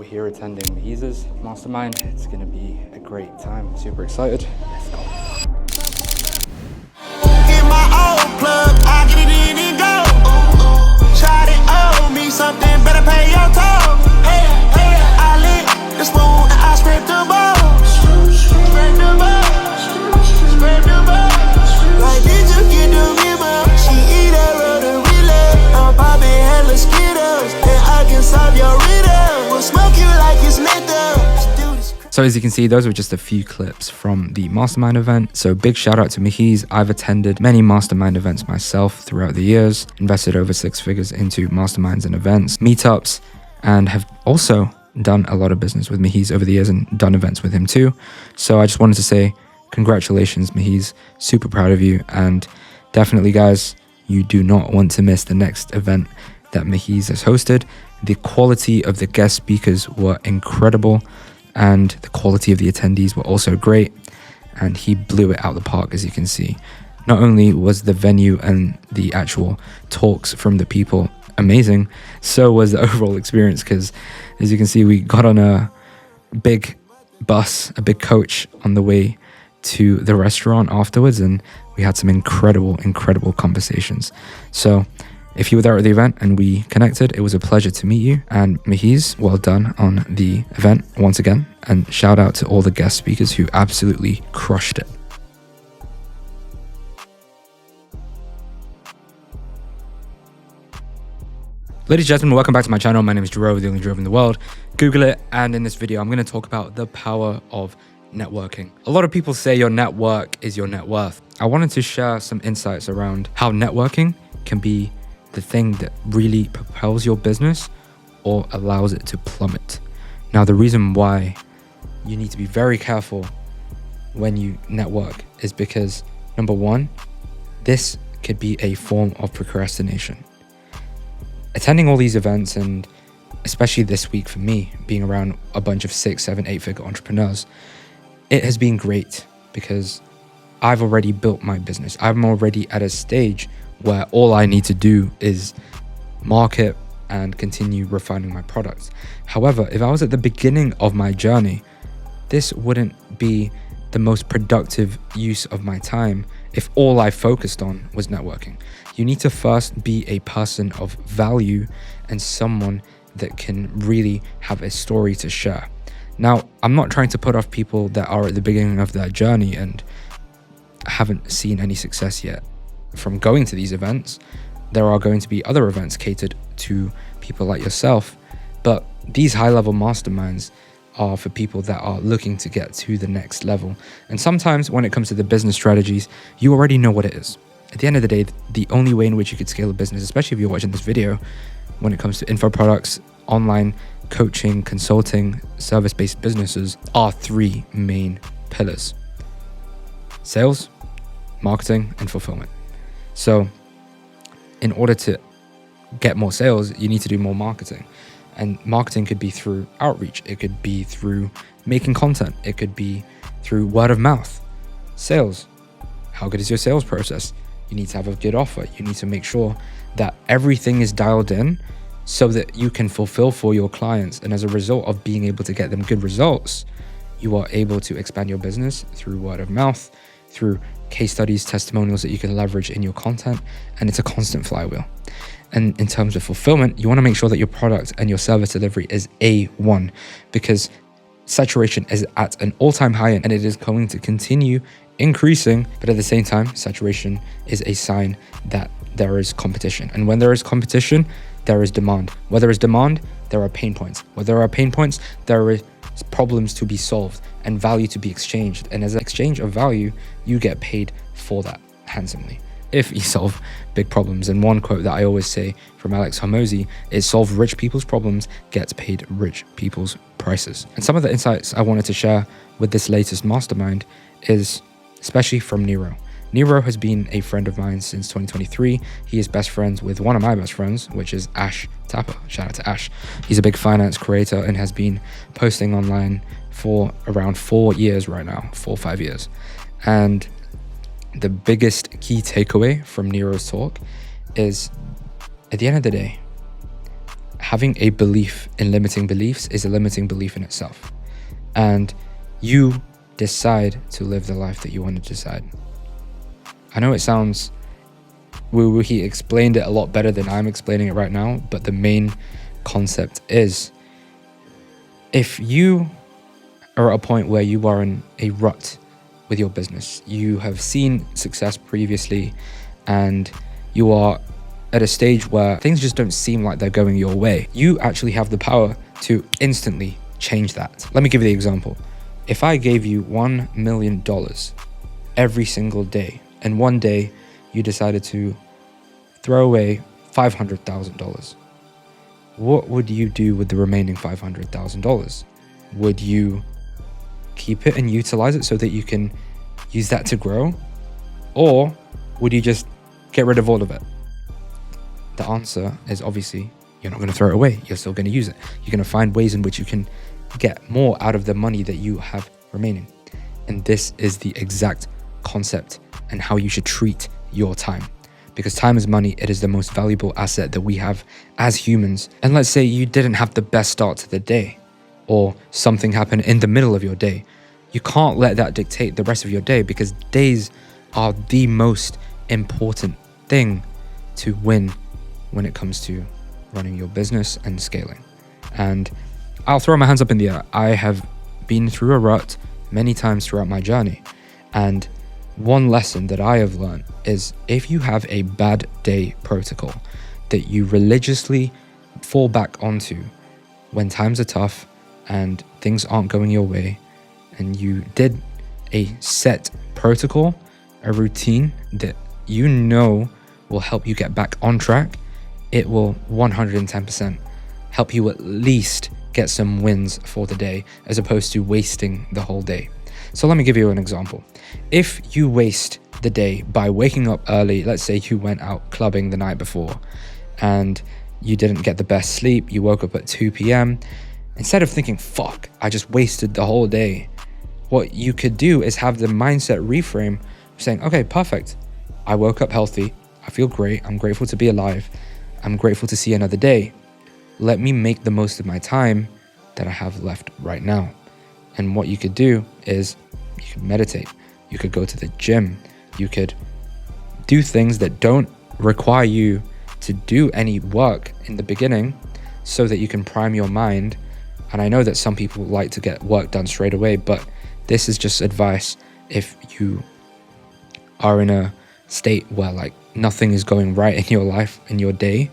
We're here attending Maheez's Mastermind. It's going to be a great time. Super excited. Let's go. Get my old plug, I get it in and go. Try to owe me something, better pay your toll. Hey, hey, I lick the spoon and I scrape the bowl. Scrape the bowl, scrape the bowl. Like, did you get the memo? She eat that rotary leg. I'm popping hella Skittles, and I can solve your riddle. We'll smoke you like it's metal. So as you can see, those were just a few clips from the Mastermind event. So big shout out to Maheez. I've attended many Mastermind events myself throughout the years, invested over 6 figures into Masterminds and events, meetups, and have also done a lot of business with Maheez over the years and done events with him too. So I just wanted to say congratulations, Maheez. Super proud of you. And definitely, guys, you do not want to miss the next event that Maheez has hosted. The quality of the guest speakers were incredible, and the quality of the attendees were also great, and he blew it out the park. As you can see, not only was the venue and the actual talks from the people amazing, so was the overall experience, because as you can see, we got on a big bus, a big coach on the way to the restaurant afterwards, and we had some incredible conversations. So if you were there at the event and we connected, it was a pleasure to meet you. And Maheez, well done on the event once again. And shout out to all the guest speakers who absolutely crushed it. Ladies and gentlemen, welcome back to my channel. My name is Nero, the only Nero in the world. Google it. And in this video, I'm going to talk about the power of networking. A lot of people say your network is your net worth. I wanted to share some insights around how networking can be the thing that really propels your business or allows it to plummet. Now, the reason why you need to be very careful when you network is because, number one, this could be a form of procrastination. Attending all these events, and especially this week for me, being around a bunch of 6, 7, 8-figure entrepreneurs, it has been great because I've already built my business. I'm already at a stage where all I need to do is market and continue refining my products. However, if I was at the beginning of my journey, this wouldn't be the most productive use of my time if all I focused on was networking. You need to first be a person of value and someone that can really have a story to share. Now, I'm not trying to put off people that are at the beginning of their journey and haven't seen any success yet from going to these events. There are going to be other events catered to people like yourself, but these high-level masterminds are for people that are looking to get to the next level. And sometimes when it comes to the business strategies, you already know what it is. At the end of the day, the only way in which you could scale a business, especially if you're watching this video, when it comes to info products, online coaching, consulting, service-based businesses, are 3 main pillars: sales, marketing, and fulfillment. So in order to get more sales, you need to do more marketing. And marketing could be through outreach. It could be through making content. It could be through word of mouth. Sales. How good is your sales process? You need to have a good offer. You need to make sure that everything is dialed in so that you can fulfill for your clients. And as a result of being able to get them good results, you are able to expand your business through word of mouth, through case studies, testimonials that you can leverage in your content, and it's a constant flywheel. And in terms of fulfillment, you want to make sure that your product and your service delivery is A1, because saturation is at an all-time high and it is going to continue increasing. But at the same time, saturation is a sign that there is competition. And when there is competition, there is demand. Where there is demand, there are pain points. Where there are pain points, there is problems to be solved and value to be exchanged. And as an exchange of value, you get paid for that handsomely if you solve big problems. And one quote that I always say from Alex Hormozy is, solve rich people's problems, gets paid rich people's prices. And some of the insights I wanted to share with this latest mastermind is especially from Nero. Nero has been a friend of mine since 2023. He is best friends with one of my best friends, which is Ash Tapper. Shout out to Ash. He's a big finance creator and has been posting online for around 4 years right now, 4 or 5 years. And the biggest key takeaway from Nero's talk is, at the end of the day, having a belief in limiting beliefs is a limiting belief in itself. And you decide to live the life that you want to decide. I know it sounds woo-woo. He explained it a lot better than I'm explaining it right now, but the main concept is, if you are at a point where you are in a rut with your business, you have seen success previously, and you are at a stage where things just don't seem like they're going your way, you actually have the power to instantly change that. Let me give you the example. If I gave you $1 million every single day, and one day you decided to throw away $500,000, what would you do with the remaining $500,000? Would you keep it and utilize it so that you can use that to grow? Or would you just get rid of all of it? The answer is obviously you're not going to throw it away. You're still going to use it. You're going to find ways in which you can get more out of the money that you have remaining. And this is the exact concept and how you should treat your time. Because time is money. It is the most valuable asset that we have as humans. And let's say you didn't have the best start to the day, or something happened in the middle of your day. You can't let that dictate the rest of your day, because days are the most important thing to win when it comes to running your business and scaling. And I'll throw my hands up in the air. I have been through a rut many times throughout my journey. And one lesson that I have learned is, if you have a bad day protocol that you religiously fall back onto when times are tough and things aren't going your way, and you did a set protocol, a routine that you know will help you get back on track, it will 110% help you at least get some wins for the day, as opposed to wasting the whole day. So let me give you an example. If you waste the day by waking up early, let's say you went out clubbing the night before and you didn't get the best sleep, you woke up at 2 p.m. Instead of thinking, fuck, I just wasted the whole day, what you could do is have the mindset reframe, saying, okay, perfect. I woke up healthy. I feel great. I'm grateful to be alive. I'm grateful to see another day. Let me make the most of my time that I have left right now. And what you could do is you could meditate. You could go to the gym. You could do things that don't require you to do any work in the beginning, so that you can prime your mind. And I know that some people like to get work done straight away, but this is just advice if you are in a state where like nothing is going right in your life, in your day.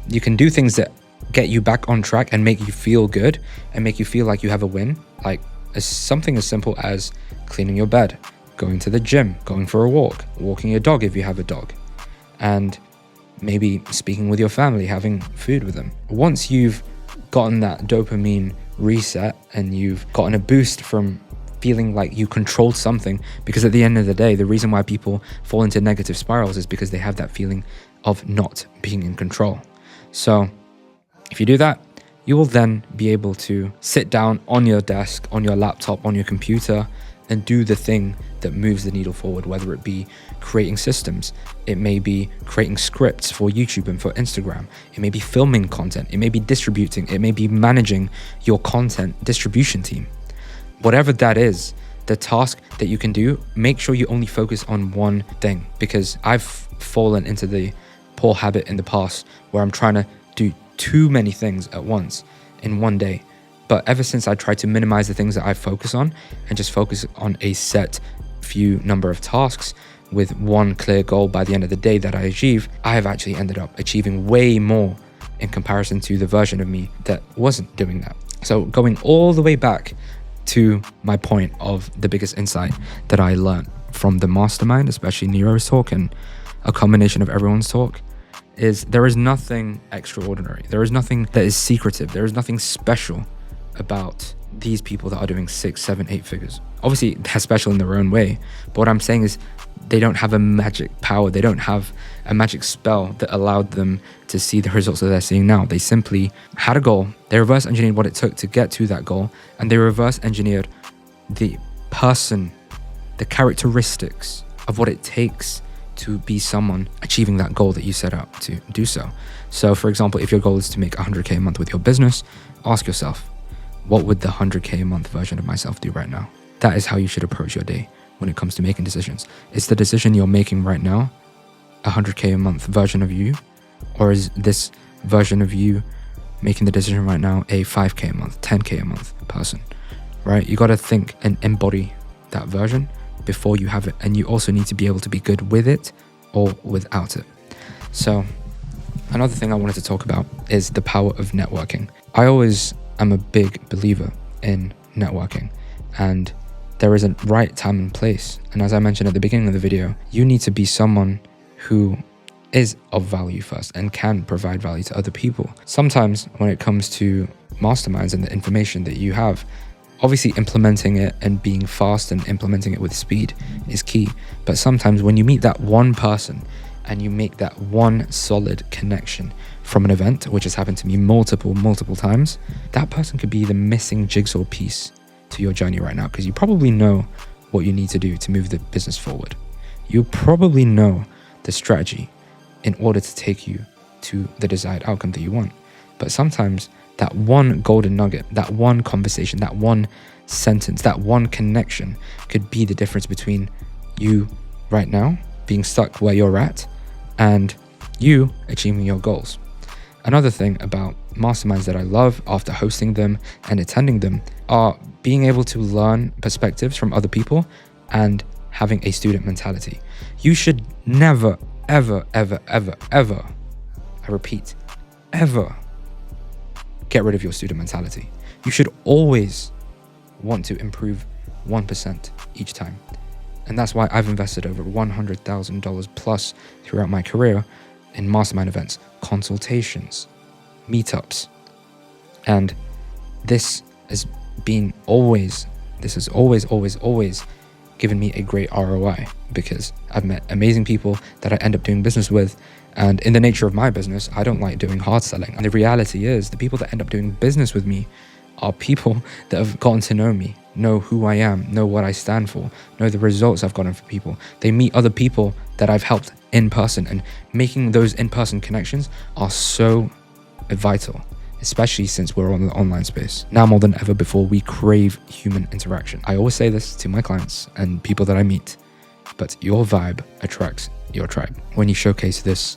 You can do things that get you back on track and make you feel good and make you feel like you have a win. Like something as simple as cleaning your bed, going to the gym, going for a walk, walking your dog if you have a dog, and maybe speaking with your family, having food with them. Once you've gotten that dopamine reset and you've gotten a boost from feeling like you controlled something, because at the end of the day, the reason why people fall into negative spirals is because they have that feeling of not being in control. So if you do that, you will then be able to sit down on your desk, on your laptop, on your computer, and do the thing that moves the needle forward, whether it be creating systems, it may be creating scripts for YouTube and for Instagram, it may be filming content, it may be distributing, it may be managing your content distribution team. Whatever that is, the task that you can do, make sure you only focus on one thing, because I've fallen into the poor habit in the past where I'm trying to do too many things at once in one day. But ever since I tried to minimize the things that I focus on and just focus on a set few number of tasks with one clear goal by the end of the day that I achieve, I have actually ended up achieving way more in comparison to the version of me that wasn't doing that. So going all the way back to my point of the biggest insight that I learned from the Mastermind, especially Nero's talk and a combination of everyone's talk, is there is nothing extraordinary. There is nothing that is secretive. There is nothing special about these people that are doing 6, 7, 8 figures. Obviously, they're special in their own way. But what I'm saying is they don't have a magic power. They don't have a magic spell that allowed them to see the results that they're seeing now. They simply had a goal. They reverse engineered what it took to get to that goal. And they reverse engineered the person, the characteristics of what it takes to be someone achieving that goal that you set out to do so. So for example, if your goal is to make 100K a month with your business, ask yourself, what would the 100K a month version of myself do right now? That is how you should approach your day when it comes to making decisions. Is the decision you're making right now a 100K a month version of you? Or is this version of you making the decision right now a 5K a month, 10K a month person, right? You got to think and embody that version before you have it. And you also need to be able to be good with it or without it. So another thing I wanted to talk about is the power of networking. I always am a big believer in networking, and there is a right time and place. And as I mentioned at the beginning of the video, you need to be someone who is of value first and can provide value to other people. Sometimes when it comes to masterminds and the information that you have, obviously implementing it and being fast and implementing it with speed is key. But sometimes when you meet that one person and you make that one solid connection from an event, which has happened to me multiple times, that person could be the missing jigsaw piece to your journey right now, because you probably know what you need to do to move the business forward. You probably know the strategy in order to take you to the desired outcome that you want. But sometimes that one golden nugget, that one conversation, that one sentence, that one connection could be the difference between you right now being stuck where you're at and you achieving your goals. Another thing about masterminds that I love after hosting them and attending them are being able to learn perspectives from other people and having a student mentality. You should never, ever, I repeat, ever get rid of your student mentality. You should always want to improve 1% each time. And that's why I've invested over $100,000 plus throughout my career in mastermind events, consultations, meetups. And this has always given me a great ROI, because I've met amazing people that I end up doing business with. And in the nature of my business, I don't like doing hard selling. And the reality is the people that end up doing business with me are people that have gotten to know me, know who I am, know what I stand for, know the results I've gotten for people. They meet other people that I've helped in person, and making those in-person connections are so vital, especially since we're on the online space. Now more than ever before, we crave human interaction. I always say this to my clients and people that I meet, but your vibe attracts your tribe. When you showcase this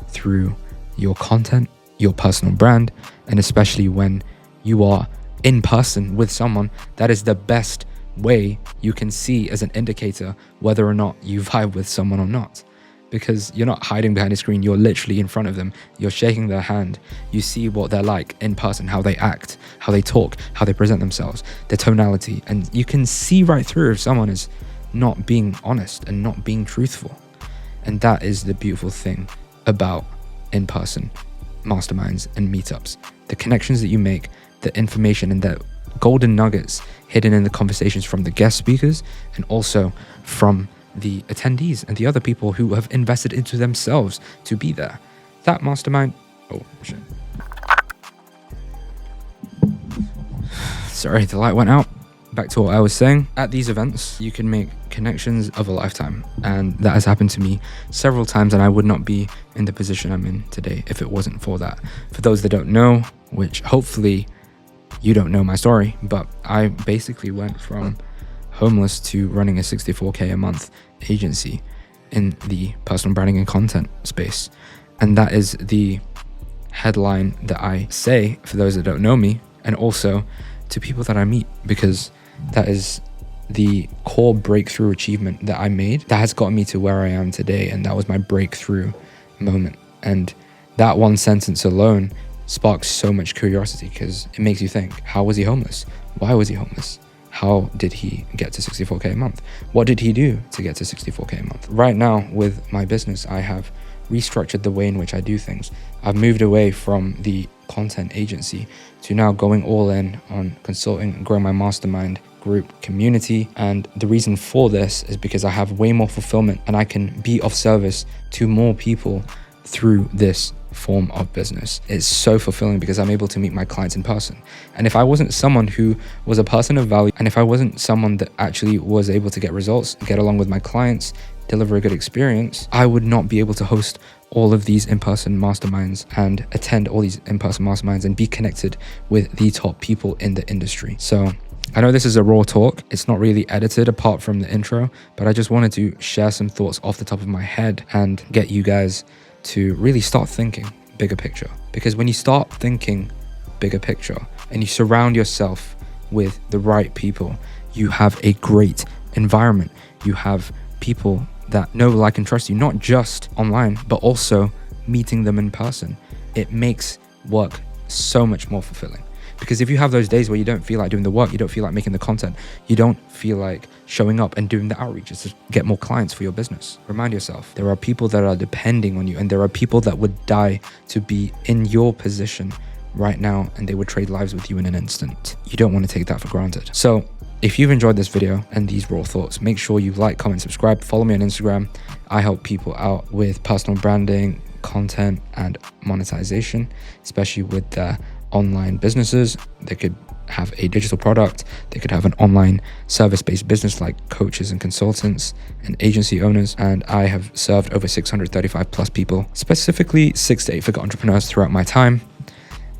through your content, your personal brand, and especially when you are in person with someone, that is the best way you can see as an indicator whether or not you vibe with someone or not. Because you're not hiding behind a screen, you're literally in front of them, you're shaking their hand, you see what they're like in person, how they act, how they talk, how they present themselves, their tonality, and you can see right through if someone is not being honest and not being truthful. And that is the beautiful thing about in-person masterminds and meetups. The connections that you make, the information and the golden nuggets hidden in the conversations from the guest speakers and also from the attendees and the other people who have invested into themselves to be there. That mastermind, oh shit. Sorry, the light went out. Back to what I was saying. At these events, you can make connections of a lifetime. And that has happened to me several times, and I would not be in the position I'm in today if it wasn't for that. For those that don't know, which hopefully you don't know my story, but I basically went from homeless to running a 64K a month agency in the personal branding and content space. And that is the headline that I say for those that don't know me, and also to people that I meet, because that is the core breakthrough achievement that I made that has gotten me to where I am today. And that was my breakthrough moment. And that one sentence alone sparks so much curiosity, because it makes you think, how was he homeless? Why was he homeless? How did he get to 64K a month? What did he do to get to 64K a month? Right now with my business, I have restructured the way in which I do things. I've moved away from the content agency to now going all in on consulting and growing my mastermind group community. And the reason for this is because I have way more fulfillment and I can be of service to more people through this form of business. It's so fulfilling because I'm able to meet my clients in person. And if I wasn't someone who was a person of value, and if I wasn't someone that actually was able to get results, get along with my clients, deliver a good experience, I would not be able to host all of these in-person masterminds and attend all these in-person masterminds and be connected with the top people in the industry. So I know this is a raw talk. It's not really edited apart from the intro, but I just wanted to share some thoughts off the top of my head and get you guys to really start thinking bigger picture. Because when you start thinking bigger picture and you surround yourself with the right people, you have a great environment. You have people that know, like, and trust you, not just online, but also meeting them in person. It makes work so much more fulfilling. Because if you have those days where you don't feel like doing the work, you don't feel like making the content, you don't feel like showing up and doing the outreaches to get more clients for your business, remind yourself, there are people that are depending on you, and there are people that would die to be in your position right now, and they would trade lives with you in an instant. You don't want to take that for granted. So if you've enjoyed this video and these raw thoughts, make sure you like, comment, subscribe, follow me on Instagram. I help people out with personal branding, content, and monetization, especially with their online businesses. They could have a digital product, they could have an online service-based business like coaches and consultants and agency owners. And I have served over 635 plus people, specifically 6 to 8 figure entrepreneurs throughout my time.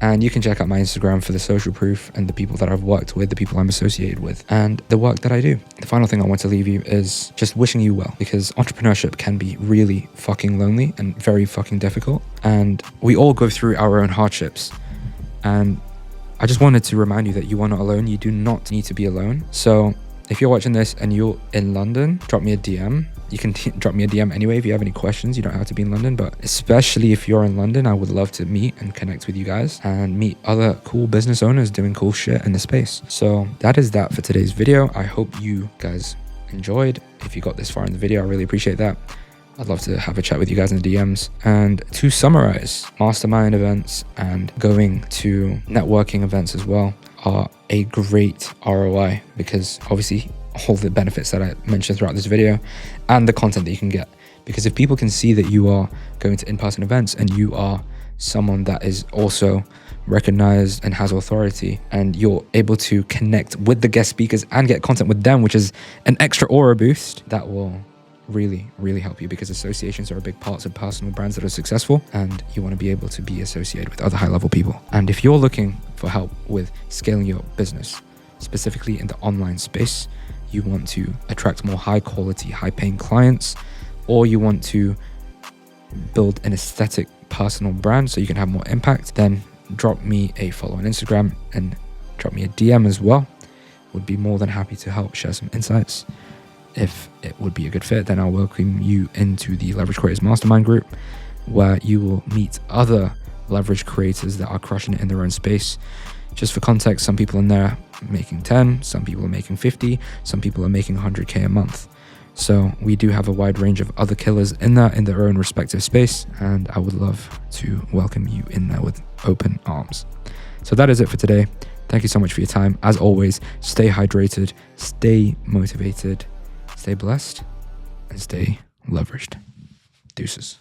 And you can check out my Instagram for the social proof and the people that I've worked with, the people I'm associated with, and the work that I do. The final thing I want to leave you is just wishing you well, because entrepreneurship can be really fucking lonely and very fucking difficult. And we all go through our own hardships. And I just wanted to remind you that you are not alone. You do not need to be alone. So if you're watching this and you're in London, drop me a DM. You can drop me a DM anyway if you have any questions. You don't have to be in London, but especially if you're in London, I would love to meet and connect with you guys and meet other cool business owners doing cool shit in the space. So that is that for today's video. I hope you guys enjoyed. If you got this far in the video, I really appreciate that. I'd love to have a chat with you guys in the DMs. And to summarize, mastermind events and going to networking events as well are a great ROI, because obviously all the benefits that I mentioned throughout this video and the content that you can get. Because if people can see that you are going to in-person events and you are someone that is also recognized and has authority, and you're able to connect with the guest speakers and get content with them, which is an extra aura boost, that will really help you, because associations are a big part of personal brands that are successful, and you want to be able to be associated with other high-level people. And if you're looking for help with scaling your business, specifically in the online space, you want to attract more high-quality, high-paying clients, or you want to build an aesthetic personal brand so you can have more impact, then drop me a follow on Instagram and drop me a DM as well. Would be more than happy to help share some insights. If it would be a good fit, then I'll welcome you into the Leverage Creators Mastermind group, where you will meet other leverage creators that are crushing it in their own space. Just for context, some people in there are making 10, some people are making 50, some people are making 100K a month. So we do have a wide range of other killers in there in their own respective space, and I would love to welcome you in there with open arms. So that is it for today. Thank you so much for your time. As always, stay hydrated, stay motivated, stay blessed, and stay leveraged. Deuces.